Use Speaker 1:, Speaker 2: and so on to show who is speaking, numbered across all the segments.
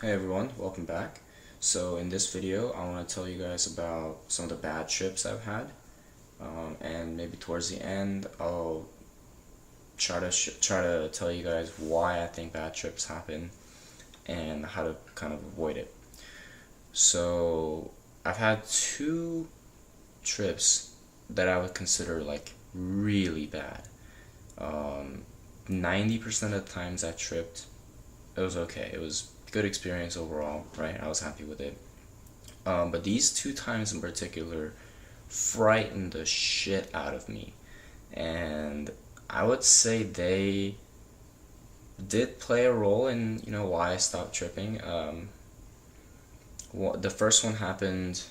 Speaker 1: Hey everyone, welcome back. So in this video, I want to tell you guys about some of the bad trips I've had, and maybe towards the end, I'll try to tell you guys why I think bad trips happen and how to kind of avoid it. So I've had two trips that I would consider like really bad. 90% of the times I tripped, it was okay. It was good experience overall, right? I was happy with it. But these two times in particular frightened the shit out of me. And I would say they did play a role in, why I stopped tripping. The first one happened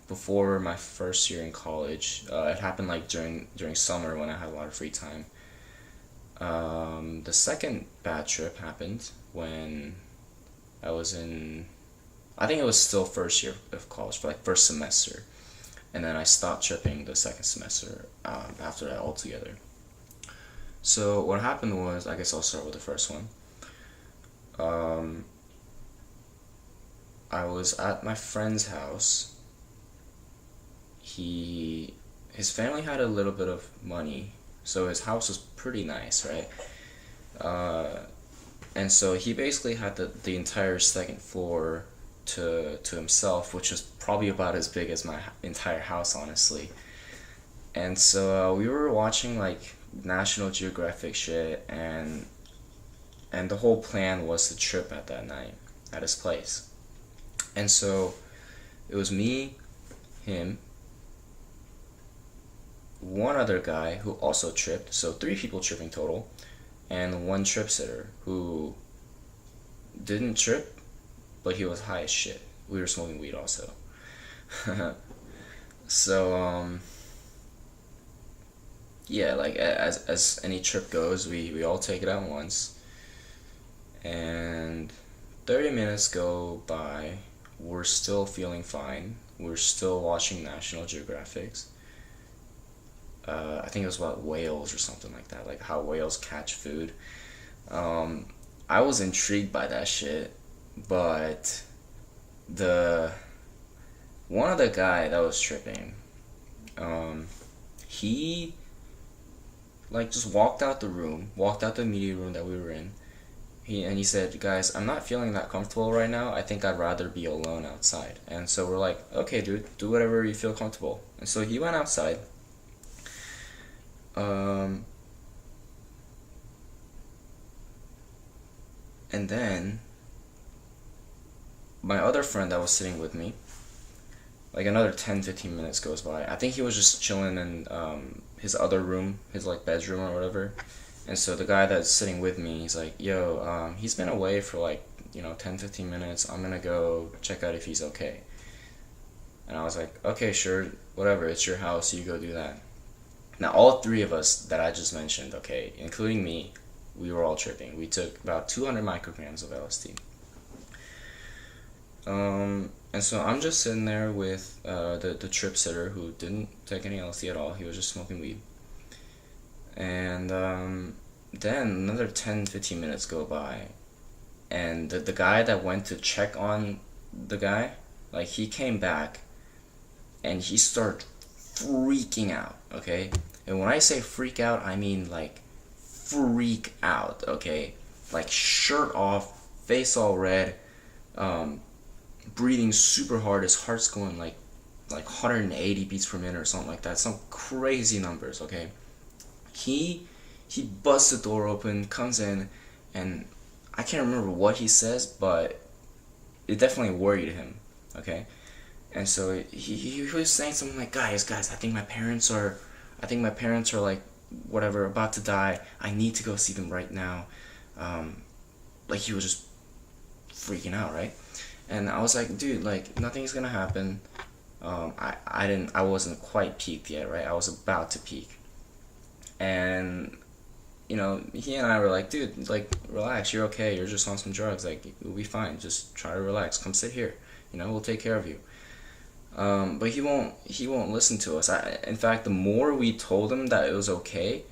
Speaker 1: before my first year in college. It happened like during summer when I had a lot of free time. The second bad trip happened when I was in, I think it was still first year of college, for like first semester. And then I stopped tripping the second semester after that altogether. So what happened was, I guess I'll start with the first one. Um, I was at my friend's house. His family had a little bit of money, so his house was pretty nice, right? Uh, and so he basically had the entire second floor to himself, which was probably about as big as my entire house, honestly. And so we were watching like National Geographic shit, and the whole plan was to trip at that night at his place. And so it was me, him, one other guy who also tripped, so three people tripping total, and one trip sitter who didn't trip, but he was high as shit. We were smoking weed also. So yeah, like as any trip goes, we all take it at once, and 30 minutes go by. We're still feeling fine. We're still watching National Geographics. I think it was about whales or something like that, like how whales catch food. Um, I was intrigued by that shit, but the one other guy that was tripping, um, he like just walked out the room, walked out the media room that we were in. He said, "Guys, I'm not feeling that comfortable right now. I think I'd rather be alone outside." And so we're like, "Okay, dude, do whatever you feel comfortable." And so he went outside. Um, and then my other friend that was sitting with me, like another 10-15 minutes goes by. I think he was just chilling in his other room, his like bedroom or whatever. And so the guy that's sitting with me, he's like, "Yo, he's been away for like, 10-15 minutes. I'm gonna go check out if he's okay." And I was like, "Okay, sure, whatever, it's your house, you go do that." Now, all three of us that I just mentioned, okay, including me, we were all tripping. We took about 200 micrograms of LSD. And so I'm just sitting there with the trip sitter who didn't take any LSD at all. He was just smoking weed. And then another 10-15 minutes go by, and the guy that went to check on the guy, like he came back and he started freaking out, okay? And when I say freak out, I mean like freak out, okay? Like shirt off, face all red, um, breathing super hard, his heart's going like 180 beats per minute or something like that, some crazy numbers, okay? He he busts the door open, comes in, and I can't remember what he says, but it definitely worried him, okay? And so he was saying something like, guys, I think my parents are like, whatever, about to die. I need to go see them right now. Like he was just freaking out, right? And I was like, dude, like nothing's gonna happen. I wasn't quite peaked yet, right? I was about to peak, and he and I were like, dude, like relax, you're okay, you're just on some drugs, like you'll be fine. Just try to relax. Come sit here. We'll take care of you. But he won't listen to us. In fact, the more we told him that it was okay,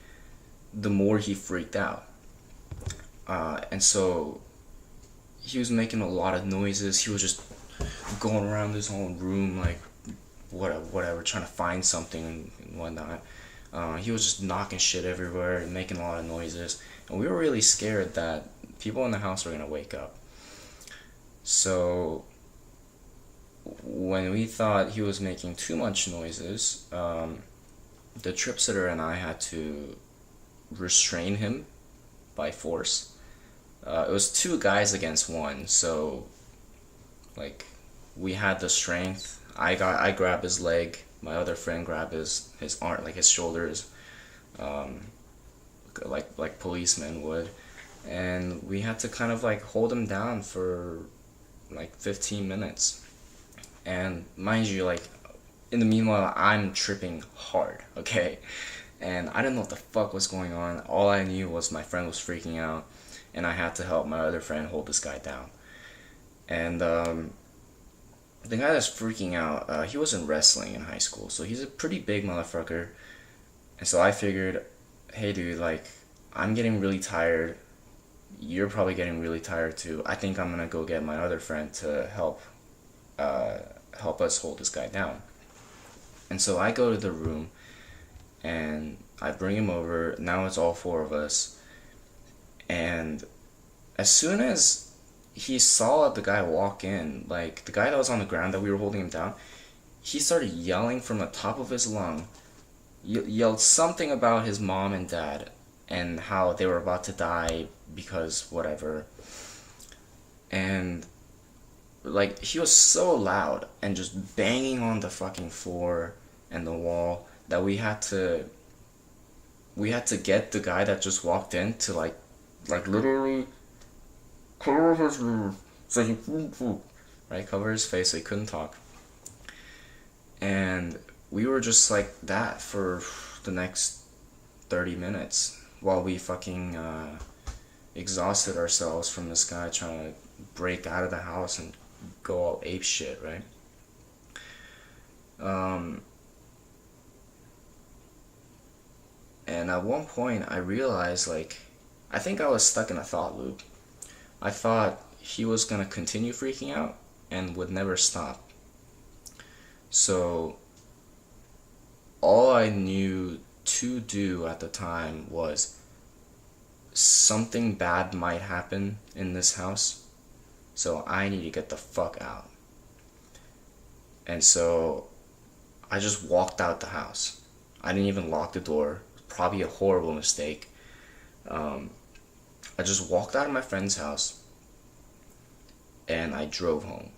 Speaker 1: the more he freaked out. And so he was making a lot of noises. He was just going around his whole room like whatever, trying to find something and whatnot. He was just knocking shit everywhere and making a lot of noises, and we were really scared that people in the house were gonna wake up. So when we thought he was making too much noises, the trip sitter and I had to restrain him by force. It was two guys against one, so like we had the strength. I grabbed his leg. My other friend grabbed his arm, like his shoulders, um, like policemen would, and we had to kind of like hold him down for like 15 minutes. And mind you, like in the meanwhile, I'm tripping hard, okay? And I didn't know what the fuck was going on. All I knew was my friend was freaking out, and I had to help my other friend hold this guy down. And the guy that's freaking out, he was in wrestling in high school, so he's a pretty big motherfucker. And so I figured, hey dude, like, I'm getting really tired. You're probably getting really tired too. I think I'm gonna go get my other friend to help us hold this guy down. And so I go to the room and I bring him over. Now it's all four of us. And as soon as he saw the guy walk in, like the guy that was on the ground that we were holding him down, he started yelling from the top of his lung, yelled something about his mom and dad and how they were about to die because whatever. And like he was so loud and just banging on the fucking floor and the wall that we had to get the guy that just walked in to like literally cover his so he right, cover his face so he couldn't talk. And we were just like that for the next 30 minutes while we fucking exhausted ourselves from this guy trying to break out of the house and go all ape shit, right? And at one point I realized, like, I think I was stuck in a thought loop. I thought he was gonna continue freaking out and would never stop. So all I knew to do at the time was something bad might happen in this house, so I need to get the fuck out. And so I just walked out the house. I didn't even lock the door. Probably a horrible mistake. I just walked out of my friend's house and I drove home.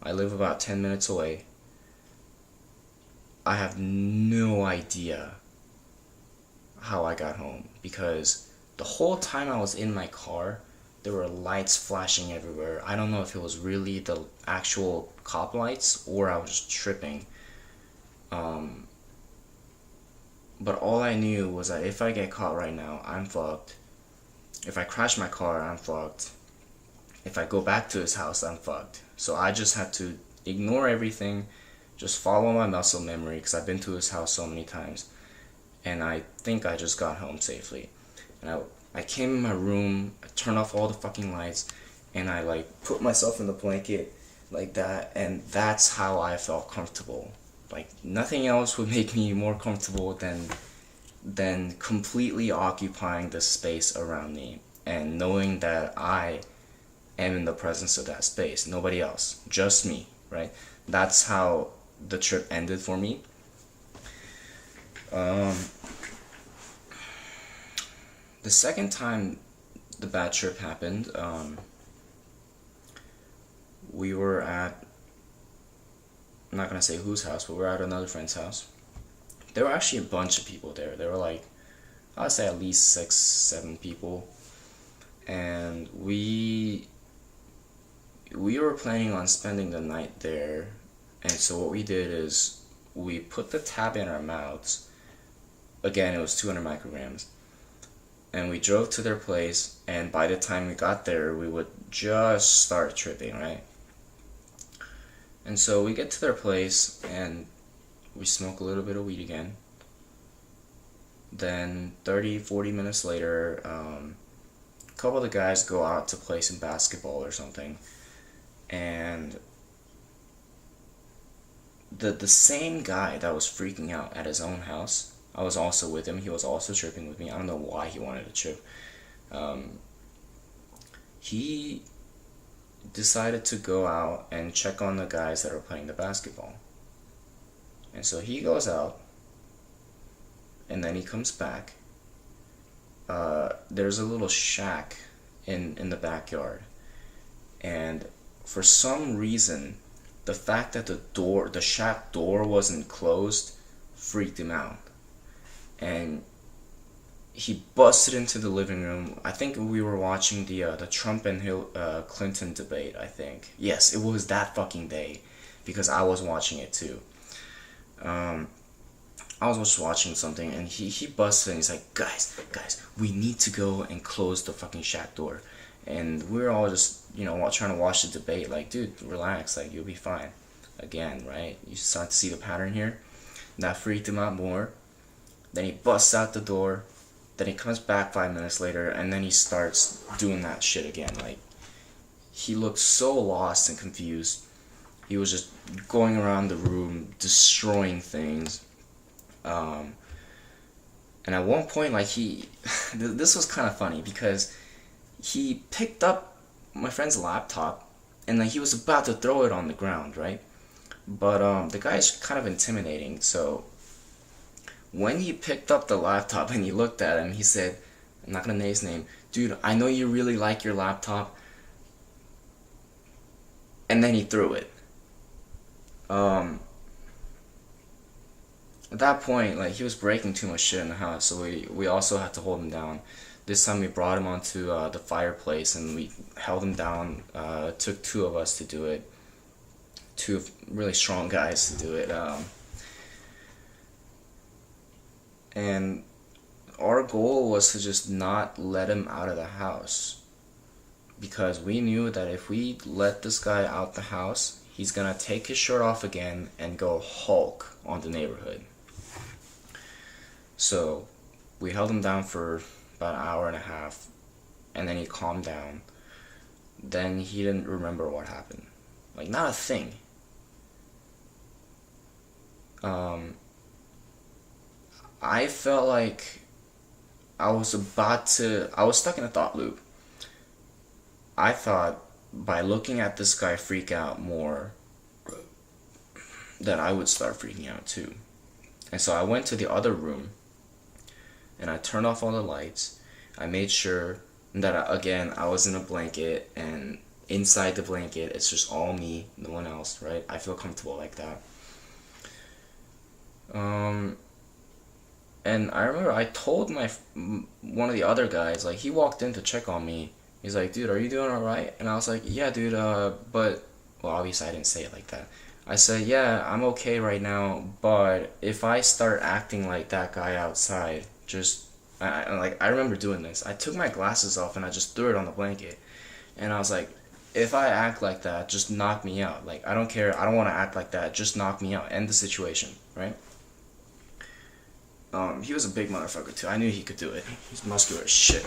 Speaker 1: I live about 10 minutes away. I have no idea how I got home because the whole time I was in my car, there were lights flashing everywhere. I don't know if it was really the actual cop lights or I was just tripping. But all I knew was that if I get caught right now, I'm fucked. If I crash my car, I'm fucked. If I go back to his house, I'm fucked. So I just had to ignore everything, just follow my muscle memory, because I've been to his house so many times. And I think I just got home safely. And I came in my room, I turned off all the fucking lights, and I like put myself in the blanket like that, and that's how I felt comfortable. Like nothing else would make me more comfortable than completely occupying the space around me and knowing that I am in the presence of that space. Nobody else, just me, right? That's how the trip ended for me. The second time the bad trip happened, we were at, I'm not gonna say whose house, but we were at another friend's house. There were actually a bunch of people there. There were like, I would say at least 6, 7 people. And we were planning on spending the night there. And so what we did is we put the tab in our mouths. Again, it was 200 micrograms. And we drove to their place, and by the time we got there, we would just start tripping, right? And so we get to their place, and we smoke a little bit of weed again. Then 30, 40 minutes later, couple of the guys go out to play some basketball or something, and the same guy that was freaking out at his own house, I was also with him. He was also tripping with me. I don't know why he wanted to trip. He decided to go out and check on the guys that are playing the basketball. And so he goes out, and then he comes back. There's a little shack in the backyard, and for some reason, the fact that the shack door wasn't closed freaked him out. And he busted into the living room. I think we were watching the Trump and Clinton debate, I think. Yes, it was that fucking day, because I was watching it too. I was just watching something, and he busted and he's like, guys, we need to go and close the fucking shack door. And we were all just, trying to watch the debate, like, dude, relax, like, you'll be fine. Again, right? You start to see the pattern here. That freaked him out more. Then he busts out the door. Then he comes back 5 minutes later, and then he starts doing that shit again. Like, he looked so lost and confused. He was just going around the room, destroying things. And at one point, like, this was kind of funny, because he picked up my friend's laptop, and then he was about to throw it on the ground, right? But the guy's kind of intimidating, so when he picked up the laptop and he looked at him, he said, I'm not gonna name his name, dude, I know you really like your laptop. And then he threw it. At that point, like, he was breaking too much shit in the house, so we also had to hold him down. This time we brought him onto the fireplace, and we held him down. It took two of us to do it. Two really strong guys to do it. And our goal was to just not let him out of the house, because we knew that if we let this guy out the house, he's gonna take his shirt off again and go Hulk on the neighborhood. So we held him down for about an hour and a half, and then he calmed down. Then he didn't remember what happened. Like, not a thing. I felt like I was stuck in a thought loop. I thought by looking at this guy freak out more, that I would start freaking out too. And so I went to the other room, and I turned off all the lights. I made sure that, I was in a blanket, and inside the blanket, it's just all me, no one else, right? I feel comfortable like that. And I remember I told one of the other guys, like, he walked in to check on me. He's like, dude, are you doing alright? And I was like, yeah, dude, but, well, obviously I didn't say it like that. I said, yeah, I'm okay right now, but if I start acting like that guy outside, I remember doing this. I took my glasses off and I just threw it on the blanket. And I was like, if I act like that, just knock me out. Like, I don't care, I don't want to act like that, just knock me out, end the situation, right? He was a big motherfucker too. I knew he could do it. He's muscular as shit.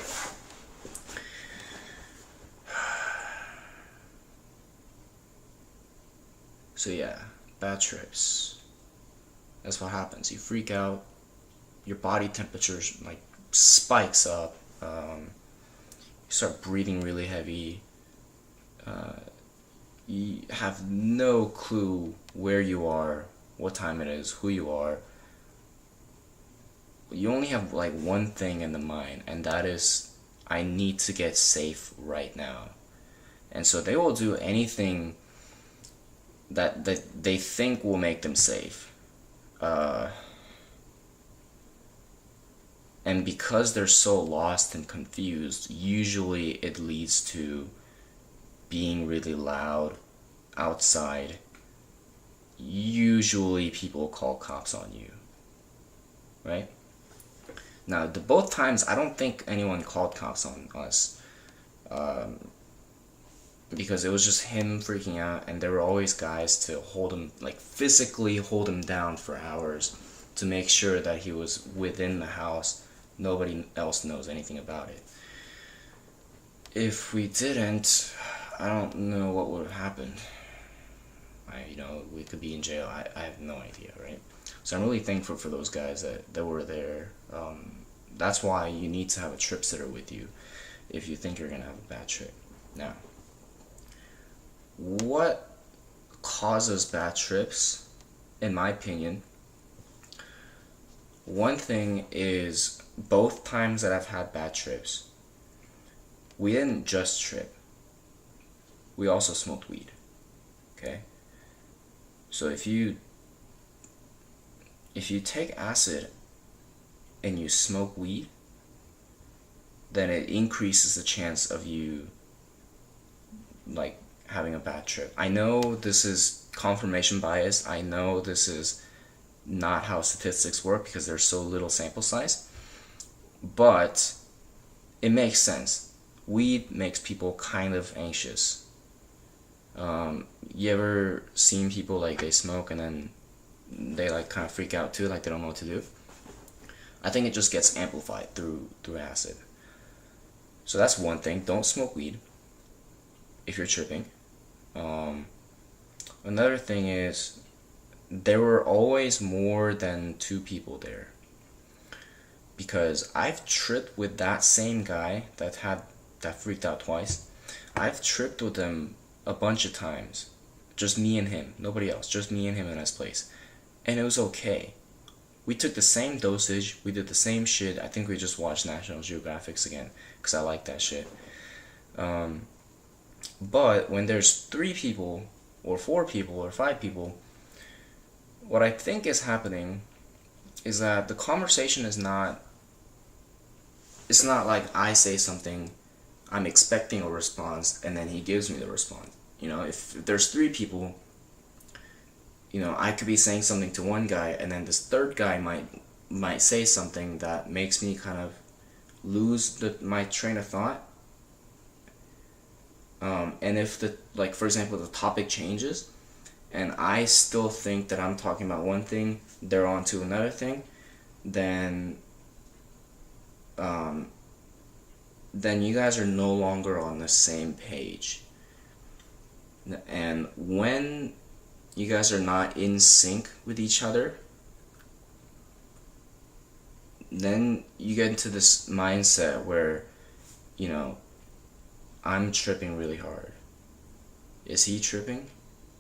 Speaker 1: So yeah, bad trips. That's what happens. You freak out, your body temperature like spikes up, you start breathing really heavy, you have no clue where you are, what time it is, who you are. You only have like one thing in the mind, and that is, I need to get safe right now. And so they will do anything that they think will make them safe. And because they're so lost and confused, usually it leads to being really loud outside. Usually people call cops on you, right? Now, both times, I don't think anyone called cops on us, because it was just him freaking out, and there were always guys to hold him, like physically hold him down for hours to make sure that he was within the house. Nobody else knows anything about it. if we didn't, I don't know what would have happened. We could be in jail. I have no idea, right? So I'm really thankful for those guys that were there. That's why you need to have a trip sitter with you if you think you're gonna have a bad trip. Now, what causes bad trips, in my opinion? One thing is, both times that I've had bad trips, we didn't just trip. We also smoked weed. Okay? So if you take acid and you smoke weed, then it increases the chance of you like having a bad trip. I know this is confirmation bias. I know this is not how statistics work because there's so little sample size, but it makes sense. Weed makes people kind of anxious. You ever seen people like they smoke and then they like kind of freak out too, like they don't know what to do? I think it just gets amplified through acid. So that's one thing. Don't smoke weed if you're tripping. Another thing is, there were always more than 2 people there. Because I've tripped with that same guy that freaked out twice. I've tripped with him a bunch of times. Just me and him. Nobody else. Just me and him in his place. And it was okay. We took the same dosage. We did the same shit. I think we just watched National Geographics again. Because I like that shit. But when there's 3 people, or 4 people, or 5 people, what I think is happening is that the conversation is not, it's not like I say something, I'm expecting a response, and then he gives me the response. If there's 3 people, I could be saying something to one guy, and then this third guy might say something that makes me kind of lose my train of thought. And if for example, the topic changes, and I still think that I'm talking about one thing, they're on to another thing, then you guys are no longer on the same page. And when you guys are not in sync with each other, then you get into this mindset where, I'm tripping really hard. Is he tripping?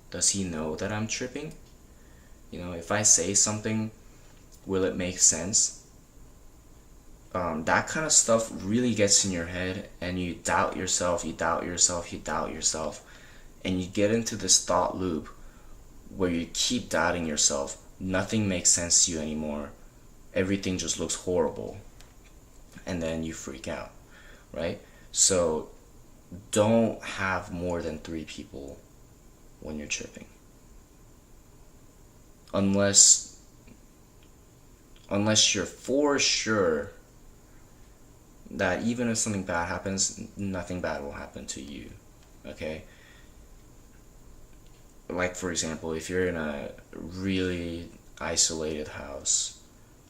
Speaker 1: Does he know that I'm tripping? If I say something, will it make sense? That kind of stuff really gets in your head, and you doubt yourself, and you get into this thought loop where you keep doubting yourself. Nothing makes sense to you anymore. Everything just looks horrible. And then you freak out, right? So don't have more than 3 people when you're tripping. Unless you're for sure that even if something bad happens, nothing bad will happen to you, okay? Like, for example, if you're in a really isolated house,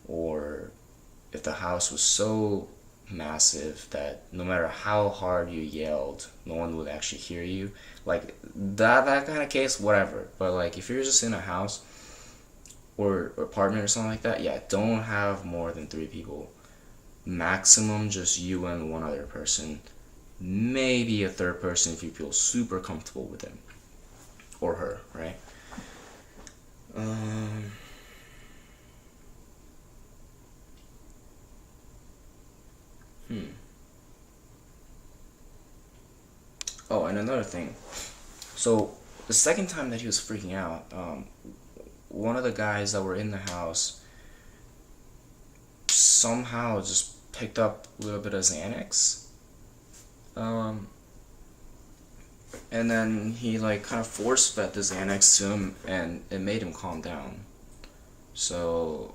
Speaker 1: or if the house was so massive that no matter how hard you yelled, no one would actually hear you, like that kind of case, whatever. But like, if you're just in a house or apartment or something like that, yeah, don't have more than 3 people. Maximum just you and one other person, maybe a third person if you feel super comfortable with him or her, right? Oh, and another thing. So the second time that he was freaking out, one of the guys that were in the house somehow just picked up a little bit of Xanax. And then he like kind of force fed the Xanax to him, and it made him calm down. So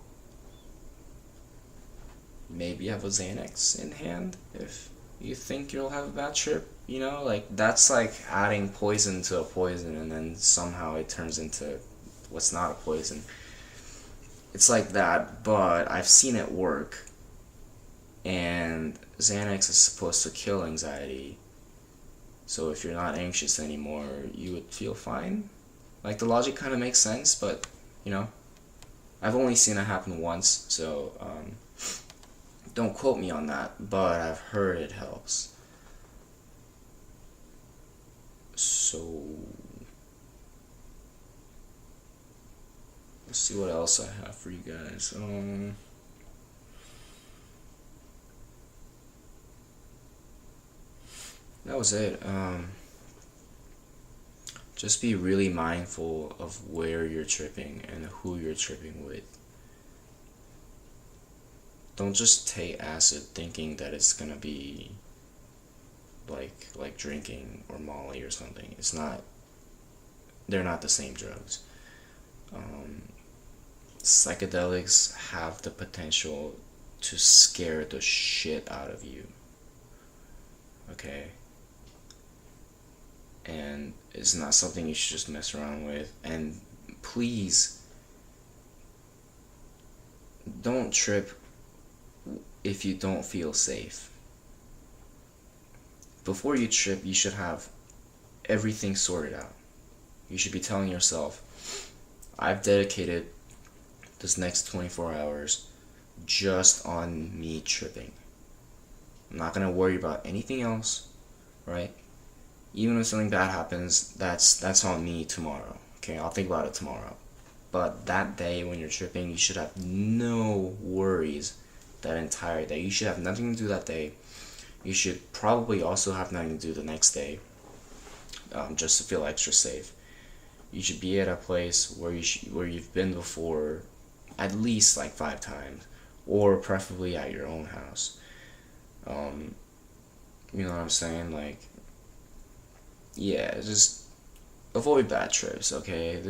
Speaker 1: maybe have a Xanax in hand if you think you'll have a bad trip. Like that's like adding poison to a poison, and then somehow it turns into what's not a poison. It's like that, but I've seen it work. And Xanax is supposed to kill anxiety, So if you're not anxious anymore, you would feel fine. Like, the logic kind of makes sense, but, you know, I've only seen it happen once, so don't quote me on that, but I've heard it helps. So let's see what else I have for you guys. That was it. Just be really mindful of where you're tripping and who you're tripping with. Don't just take acid thinking that it's gonna be like drinking or Molly or something. It's not. They're not the same drugs. Psychedelics have the potential to scare the shit out of you. Okay? And it's not something you should just mess around with. And please, don't trip if you don't feel safe. Before you trip, you should have everything sorted out. You should be telling yourself, I've dedicated this next 24 hours just on me tripping. I'm not gonna worry about anything else, right? Even if something bad happens, that's on me tomorrow. Okay, I'll think about it tomorrow. But that day when you're tripping, you should have no worries that entire day. You should have nothing to do that day. You should probably also have nothing to do the next day, just to feel extra safe. You should be at a place where you've been before, at least like 5 times, or preferably at your own house. You know what I'm saying? Like, yeah, just avoid bad trips, okay?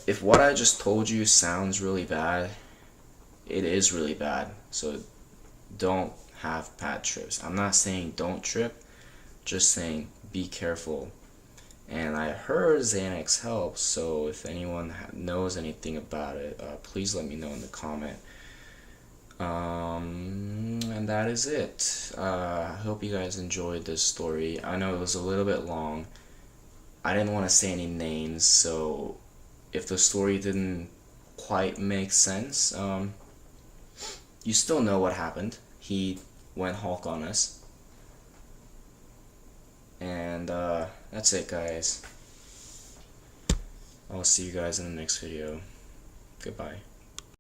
Speaker 1: If what I just told you sounds really bad, it is really bad. So don't have bad trips. I'm not saying don't trip, just saying be careful. And I heard Xanax helps, so if anyone knows anything about it, please let me know in the comment. And that is it. I hope you guys enjoyed this story. I know it was a little bit long. I didn't want to say any names, so if the story didn't quite make sense, you still know what happened. He went Hulk on us. And that's it, guys. I'll see you guys in the next video. Goodbye.